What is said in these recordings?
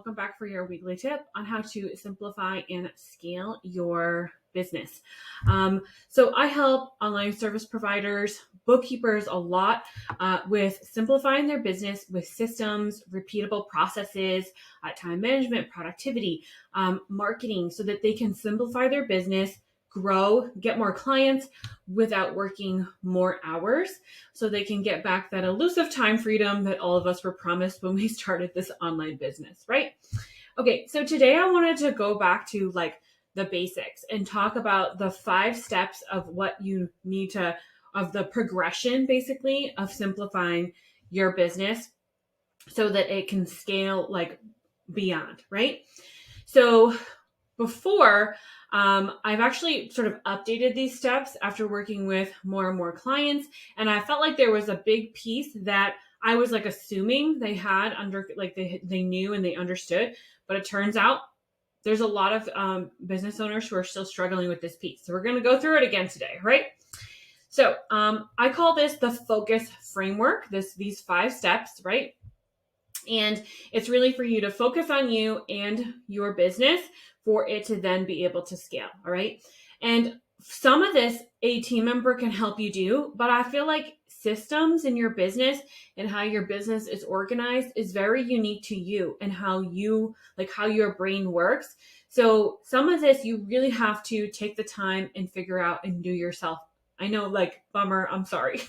welcome back for your weekly tip on how to simplify and scale your business. So I help online service providers, bookkeepers a lot with simplifying their business with systems, repeatable processes, time management, productivity, marketing, so that they can simplify their business, grow, get more clients without working more hours, so they can get back that elusive time freedom that all of us were promised when we started this online business, right? Okay, so today I wanted to go back to like the basics and talk about the 5 steps of what you need to, of the progression basically of simplifying your business so that it can scale like beyond, right? So before, I've actually sort of updated these steps after working with more and more clients. And I felt like there was a big piece that I was like assuming they had under, like they knew and they understood. But it turns out there's a lot of business owners who are still struggling with this piece. So we're going to go through it again today, right? So I call this the focus framework, these 5 steps, right? And it's really for you to focus on you and your business for it to then be able to scale. All right. And some of this a team member can help you do, but I feel like systems in your business and how your business is organized is very unique to you and how your brain works. So some of this you really have to take the time and figure out and do yourself. I know, like, bummer, I'm sorry.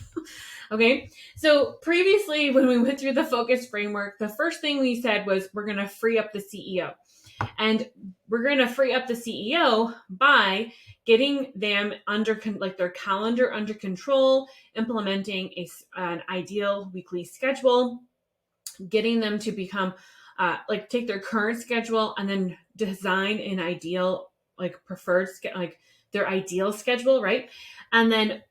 Okay. So previously, when we went through the focus framework, the first thing we said was we're going to free up the CEO. And we're going to free up the CEO by getting them under their calendar under control, implementing an ideal weekly schedule, getting them to become take their current schedule and then design an ideal, their ideal schedule, right? And then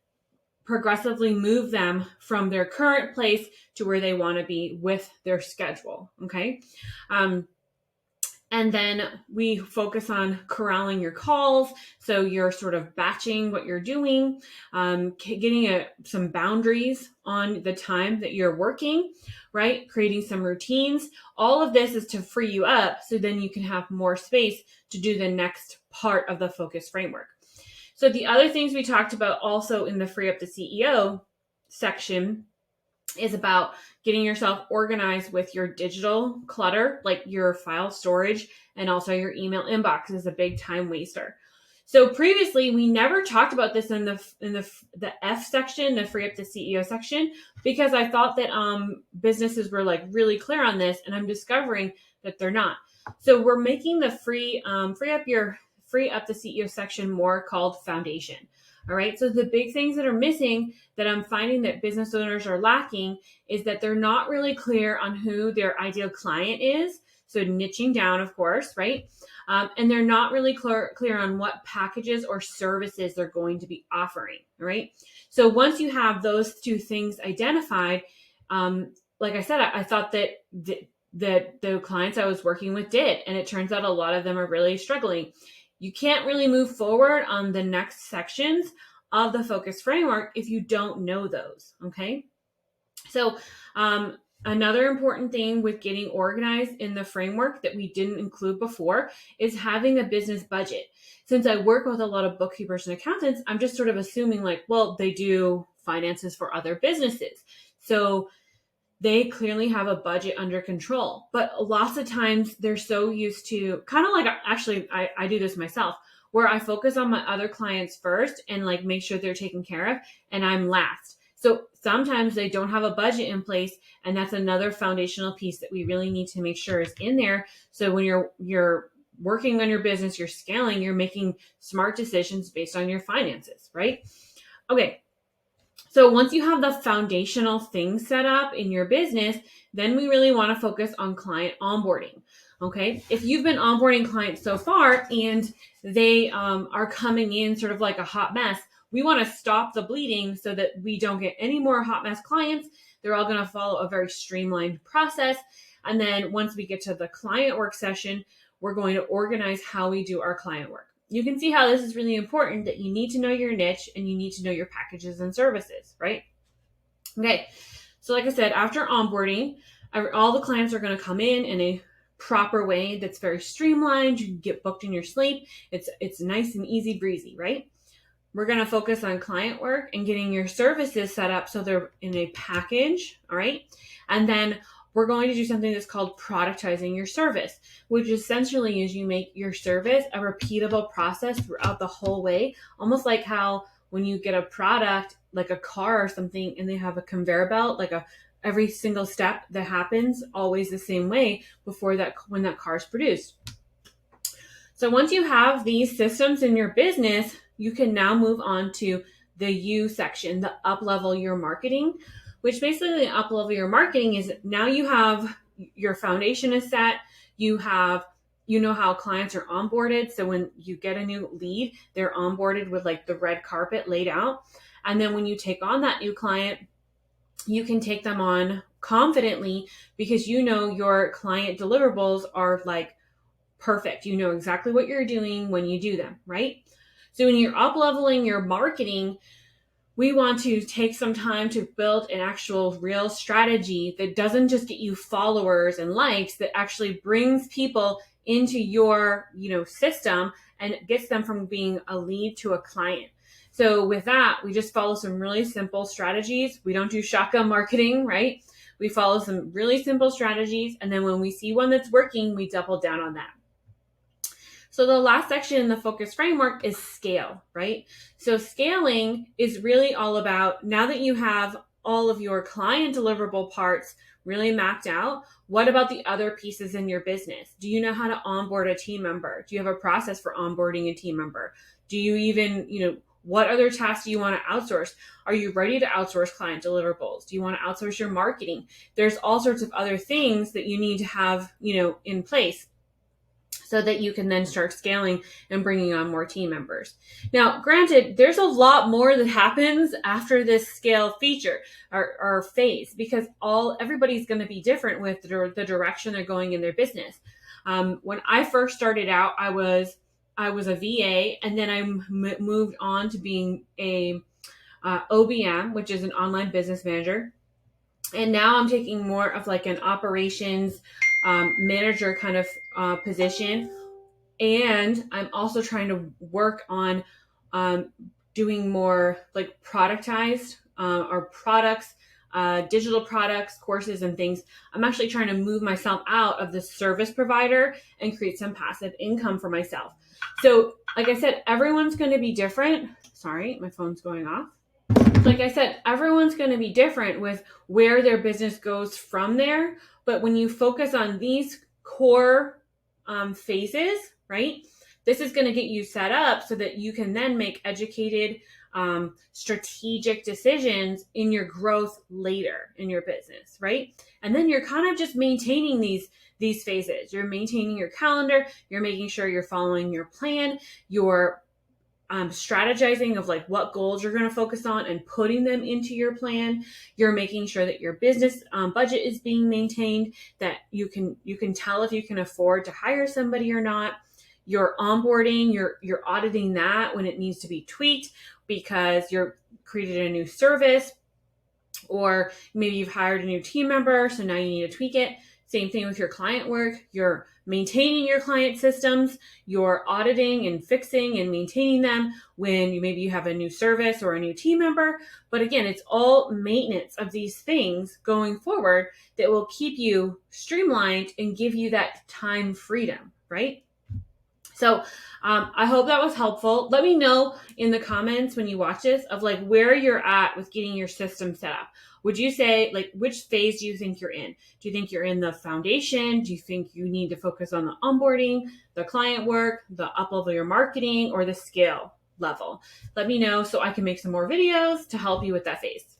progressively move them from their current place to where they want to be with their schedule. Okay. And then we focus on corralling your calls. So you're sort of batching what you're doing, getting some boundaries on the time that you're working, right? Creating some routines. All of this is to free you up so then you can have more space to do the next part of the focus framework. So the other things we talked about also in the Free Up the CEO section is about getting yourself organized with your digital clutter, like your file storage, and also your email inbox is a big time waster. So previously, we never talked about this in the F section, the Free Up the CEO section, because I thought that businesses were like really clear on this, and I'm discovering that they're not. So we're making the Free Up the CEO section more called foundation. All right. So the big things that are missing that I'm finding that business owners are lacking is that they're not really clear on who their ideal client is. So niching down, of course, right? And they're not really clear on what packages or services they're going to be offering, right? So once you have those 2 things identified, like I said, I thought that the clients I was working with did, and it turns out a lot of them are really struggling. You can't really move forward on the next sections of the focus framework if you don't know those, okay? So another important thing with getting organized in the framework that we didn't include before is having a business budget. Since I work with a lot of bookkeepers and accountants, I'm just sort of assuming like, well, they do finances for other businesses. So they clearly have a budget under control. But lots of times they're so used to kind of like, actually, I do this myself, where I focus on my other clients first and like make sure they're taken care of, and I'm last. So sometimes they don't have a budget in place, and that's another foundational piece that we really need to make sure is in there. So when you're working on your business, you're scaling, you're making smart decisions based on your finances, right? Okay. So once you have the foundational things set up in your business, then we really want to focus on client onboarding. Okay. If you've been onboarding clients so far and they are coming in sort of like a hot mess, we want to stop the bleeding so that we don't get any more hot mess clients. They're all going to follow a very streamlined process. And then once we get to the client work session, we're going to organize how we do our client work. You can see how this is really important, that you need to know your niche and you need to know your packages and services, right? Okay. So like I said, after onboarding, all the clients are going to come in and a proper way that's very streamlined. You can get booked in your sleep. It's nice and easy breezy, right? We're going to focus on client work and getting your services set up so they're in a package, all right? And then we're going to do something that's called productizing your service, which essentially is you make your service a repeatable process throughout the whole way, almost like how when you get a product like a car or something and they have a conveyor belt, like every single step that happens always the same way before that when that car is produced. So once you have these systems in your business, you can now move on to the U section, the up-level your marketing, which basically up-level your marketing is now you have your foundation is set, you know how clients are onboarded. So when you get a new lead, they're onboarded with like the red carpet laid out. And then when you take on that new client, you can take them on confidently because you know your client deliverables are like perfect. You know exactly what you're doing when you do them, right? So when you're up-leveling your marketing, we want to take some time to build an actual real strategy that doesn't just get you followers and likes, that actually brings people into your, system and gets them from being a lead to a client. So with that, we just follow some really simple strategies. We don't do shotgun marketing, right? We follow some really simple strategies. And then when we see one that's working, we double down on that. So the last section in the focus framework is scale, right? So scaling is really all about, now that you have all of your client deliverable parts really mapped out, what about the other pieces in your business? Do you know how to onboard a team member? Do you have a process for onboarding a team member? Do you even, what other tasks do you want to outsource? Are you ready to outsource client deliverables? Do you want to outsource your marketing? There's all sorts of other things that you need to have, in place, so that you can then start scaling and bringing on more team members. Now, granted, there's a lot more that happens after this scale feature or phase, because everybody's going to be different with the direction they're going in their business. When I first started out, I was a VA, and then I moved on to being a OBM, which is an online business manager. And now I'm taking more of like an operations manager kind of position. And I'm also trying to work on doing more like productized or products, digital products, courses and things. I'm actually trying to move myself out of the service provider and create some passive income for myself. So like I said, everyone's going to be different. Sorry, my phone's going off. Like I said, everyone's going to be different with where their business goes from there. But when you focus on these core phases, right, this is going to get you set up so that you can then make educated, strategic decisions in your growth later in your business, right? And then you're kind of just maintaining these phases. You're maintaining your calendar. You're making sure you're following your plan. You're strategizing of like what goals you're going to focus on and putting them into your plan. You're making sure that your business budget is being maintained, that you can tell if you can afford to hire somebody or not. You're onboarding, you're auditing that when it needs to be tweaked because you're created a new service, or maybe you've hired a new team member, so now you need to tweak it. Same thing with your client work. You're maintaining your client systems. You're auditing and fixing and maintaining them when maybe you have a new service or a new team member. But again, it's all maintenance of these things going forward that will keep you streamlined and give you that time freedom, right? So I hope that was helpful. Let me know in the comments when you watch this of like where you're at with getting your system set up. Would you say like which phase do you think you're in? Do you think you're in the foundation? Do you think you need to focus on the onboarding, the client work, the up-level your marketing, or the scale level? Let me know so I can make some more videos to help you with that phase.